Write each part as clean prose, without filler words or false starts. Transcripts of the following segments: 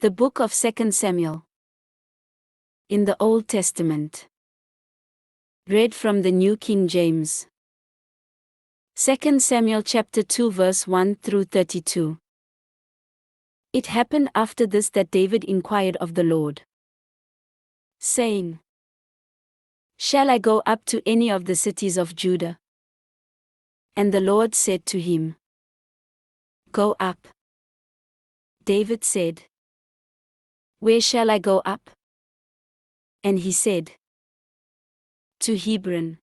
The Book of 2 Samuel. In the Old Testament. Read from the New King James. 2 Samuel chapter 2 verse 1 through 32. It happened after this that David inquired of the Lord, saying, "Shall I go up to any of the cities of Judah?" And the Lord said to him, "Go up." David said, "Where shall I go up?" And he said, "To Hebron."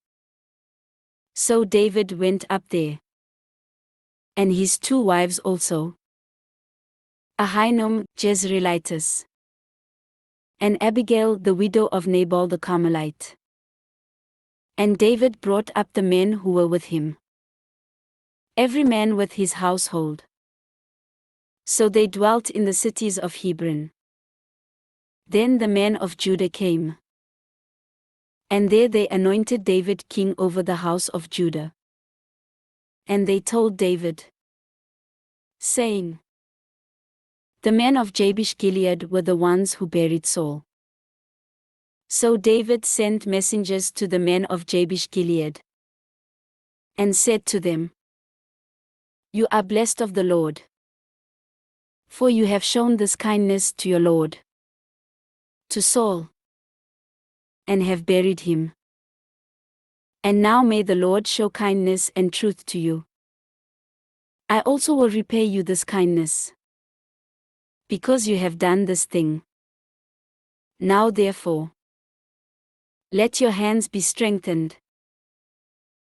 So David went up there, and his 2 wives also, Ahinoam, Jezreelitess, and Abigail the widow of Nabal the Carmelite. And David brought up the men who were with him, every man with his household. So they dwelt in the cities of Hebron. Then the men of Judah came, and there they anointed David king over the house of Judah. And they told David, saying, "The men of Jabesh Gilead were the ones who buried Saul." So David sent messengers to the men of Jabesh Gilead, and said to them, "You are blessed of the Lord, for you have shown this kindness to your lord, to Saul, and have buried him. And now may the Lord show kindness and truth to you. I also will repay you this kindness, because you have done this thing. Now therefore, let your hands be strengthened,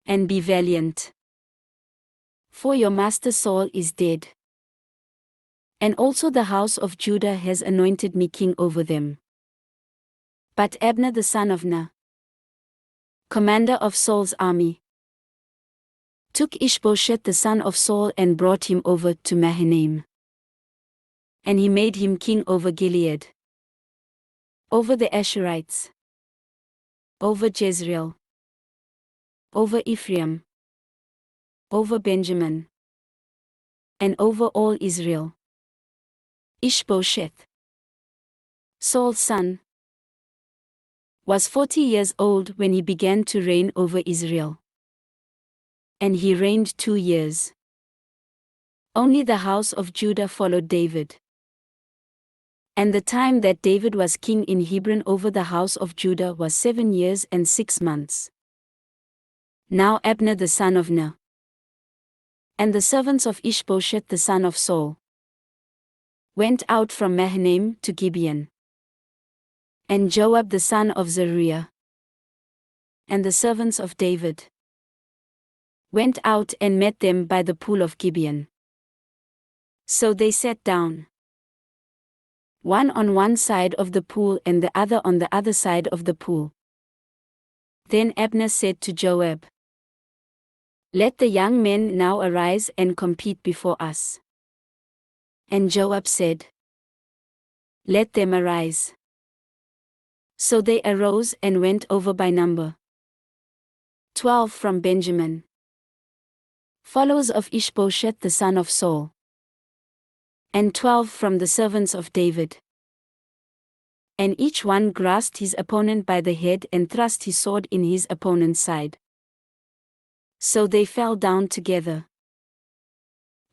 and be valiant. For your master Saul is dead, and also the house of Judah has anointed me king over them." But Abner the son of Ner, commander of Saul's army, took Ishbosheth the son of Saul and brought him over to Mahanaim. And he made him king over Gilead, over the Asherites, over Jezreel, over Ephraim, over Benjamin, and over all Israel. Ishbosheth, Saul's son, was 40 years old when he began to reign over Israel. And he reigned 2 years. Only the house of Judah followed David. And the time that David was king in Hebron over the house of Judah was 7 years and 6 months. Now Abner the son of Ner, and the servants of Ishbosheth the son of Saul, went out from Mahanaim to Gibeon. And Joab the son of Zeruiah, and the servants of David, went out and met them by the pool of Gibeon. So they sat down, one on one side of the pool and the other on the other side of the pool. Then Abner said to Joab, "Let the young men now arise and compete before us." And Joab said, "Let them arise." So they arose and went over by number, 12 from Benjamin, followers of Ishbosheth the son of Saul, and 12 from the servants of David. And each one grasped his opponent by the head and thrust his sword in his opponent's side. So they fell down together.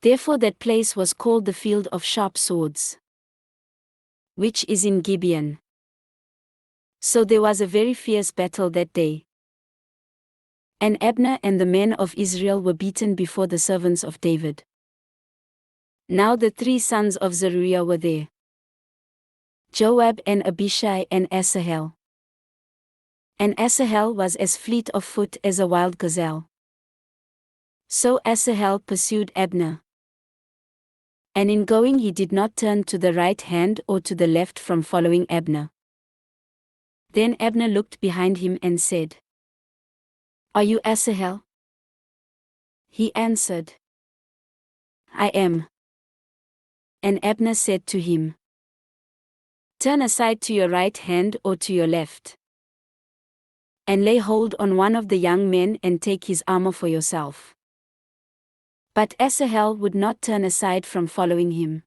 Therefore that place was called the Field of Sharp Swords, which is in Gibeon. So there was a very fierce battle that day. And Abner and the men of Israel were beaten before the servants of David. Now the 3 sons of Zeruiah were there, Joab and Abishai and Asahel. And Asahel was as fleet of foot as a wild gazelle. So Asahel pursued Abner, and in going he did not turn to the right hand or to the left from following Abner. Then Abner looked behind him and said, "Are you Asahel?" He answered, "I am." And Abner said to him, "Turn aside to your right hand or to your left, and lay hold on one of the young men and take his armor for yourself." But Asahel would not turn aside from following him.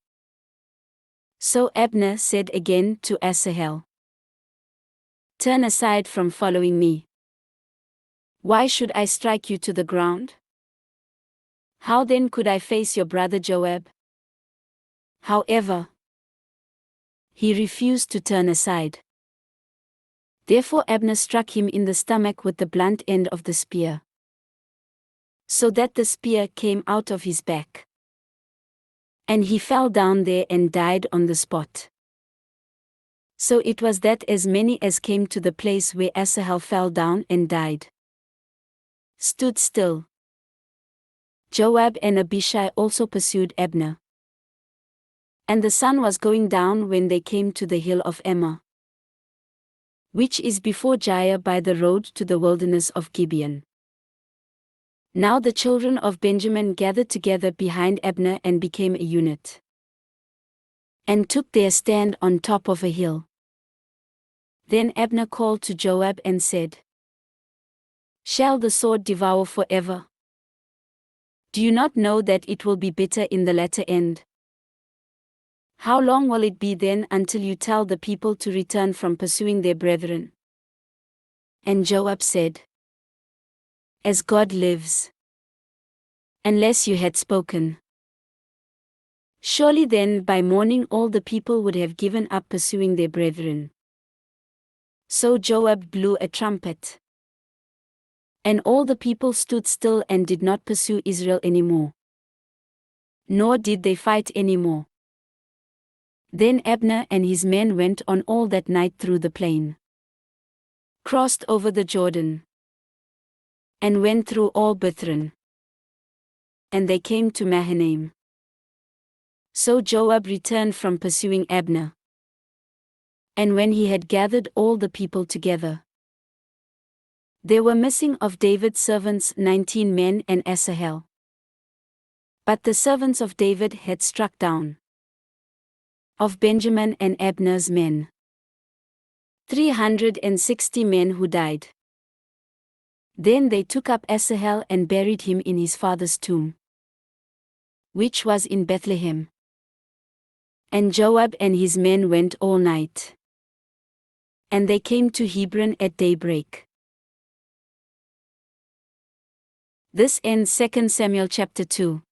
So Abner said again to Asahel, "Turn aside from following me. Why should I strike you to the ground? How then could I face your brother Joab?" However, he refused to turn aside. Therefore Abner struck him in the stomach with the blunt end of the spear, so that the spear came out of his back. And he fell down there and died on the spot. So it was that as many as came to the place where Asahel fell down and died stood still. Joab and Abishai also pursued Abner. And the sun was going down when they came to the hill of Ammah, which is before Jair by the road to the wilderness of Gibeon. Now the children of Benjamin gathered together behind Abner and became a unit, and took their stand on top of a hill. Then Abner called to Joab and said, "Shall the sword devour forever? Do you not know that it will be bitter in the latter end? How long will it be then until you tell the people to return from pursuing their brethren?" And Joab said, "As God lives, unless you had spoken. Surely then by morning all the people would have given up pursuing their brethren." So Joab blew a trumpet, and all the people stood still and did not pursue Israel anymore, nor did they fight anymore. Then Abner and his men went on all that night through the plain, crossed over the Jordan, and went through all Bithron. And they came to Mahanaim. So Joab returned from pursuing Abner. And when he had gathered all the people together, there were missing of David's servants 19 men and Asahel. But the servants of David had struck down of Benjamin and Abner's men 360 men who died. Then they took up Asahel and buried him in his father's tomb, which was in Bethlehem. And Joab and his men went all night, and they came to Hebron at daybreak. This ends 2 Samuel chapter 2.